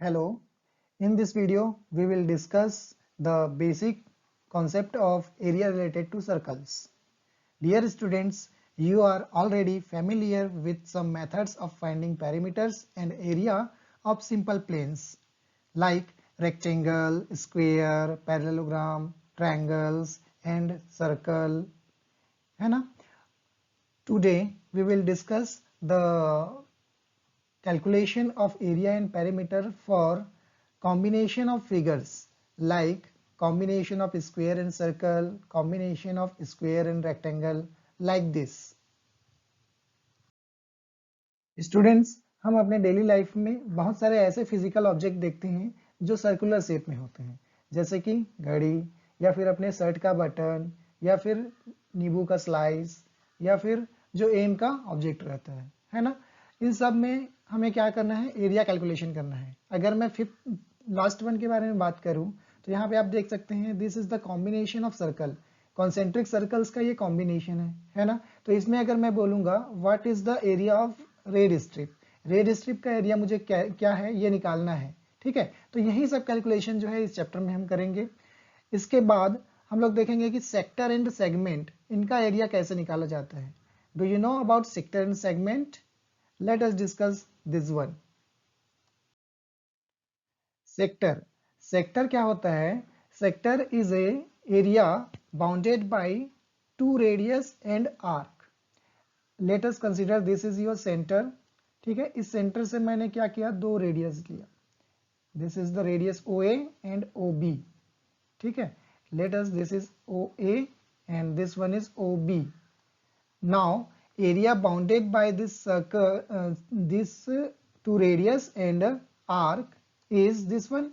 Hello, in this video we will discuss the basic concept of area related to circles. Dear students, you are already familiar with some methods of finding perimeters and area of simple planes like rectangle, square, parallelogram, triangles and circle. है ना? Today we will discuss the calculation of area and perimeter for combination of figures like combination of square and circle, combination of square and rectangle like this. Students, हम अपने daily life में बहुत सारे ऐसे physical object देखते हैं जो circular shape में होते हैं, जैसे कि घड़ी या फिर अपने शर्ट का बटन या फिर नींबू का स्लाइस या फिर जो एम का ऑब्जेक्ट रहता है ना। इन सब में हमें क्या करना है, एरिया कैलकुलेशन करना है। अगर मैं फिफ्थ लास्ट वन के बारे में बात करूं तो यहाँ पे आप देख सकते हैं this is the combination of circle, concentric circles का ये कॉम्बिनेशन है ना। तो इसमें अगर मैं बोलूंगा what is the area of red strip, red strip का एरिया मुझे क्या है ये निकालना है, ठीक है। तो यही सब कैलकुलेशन जो है इस चैप्टर में हम करेंगे। इसके बाद हम लोग देखेंगे कि सेक्टर एंड सेगमेंट, इनका एरिया कैसे निकाला जाता है। Do you know about sector and segment? Let us discuss this one. Sector, sector क्या होता है? Sector is a area bounded by two radius and arc. Let us consider this is your centre, ठीक है। इस centre से मैंने क्या किया, दो रेडियस लिया। This is the radius O A and O B, ठीक है। Let us this is O A and this one is O B. Now area bounded by this circle, this two radius and arc is this one,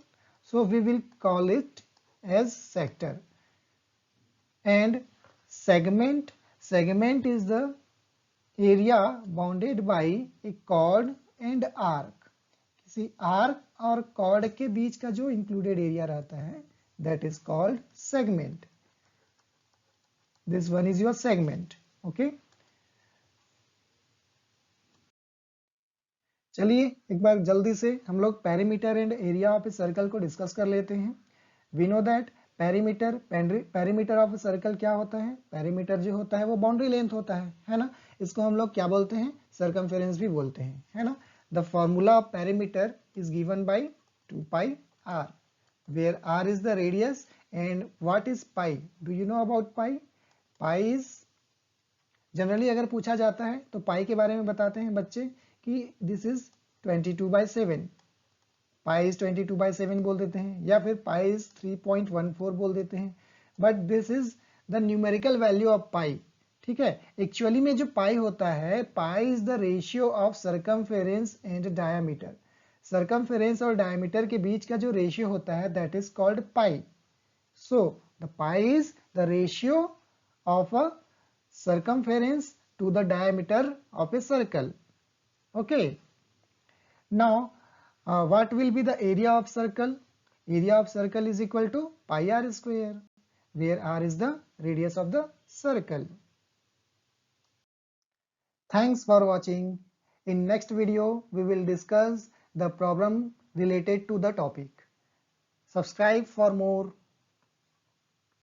so we will call it as sector. And segment, segment is the area bounded by a chord and arc. किसी arc और chord के बीच का जो included area रहता है that is called segment. This one is your segment, okay. चलिए एक बार जल्दी से हम लोग perimeter and area of a circle को डिस्कस कर लेते हैं। We know that perimeter, perimeter of a circle क्या होता है? पेरीमीटर जो होता है वो बाउंड्री लेंथ होता है ना। इसको हम लोग क्या बोलते हैं? सर्कमफेरेंस भी बोलते हैं, है ना। The formula of perimeter is given by 2 pi r, where r is the radius and what is pi? Do you know about pi? Pi is generally अगर पूछा जाता है तो पाई के बारे में बताते हैं बच्चे कि दिस इज 22/7, पाई इज 22/7 बोल देते हैं, या फिर पाई इज 3.14 बोल देते हैं। But this is the numerical value of pi, ठीक है। एक्चुअली में जो पाई होता है, pi is the ratio of circumference and diameter. Circumference और डायामीटर के बीच का जो रेशियो होता है that is called pi. So the pi is the ratio of a circumference to the diameter of a circle, okay. Now what will be the area of circle? Area of circle is equal to pi r square, where r is the radius of the circle. Thanks for watching. In next video we will discuss the problem related to the topic. Subscribe for more.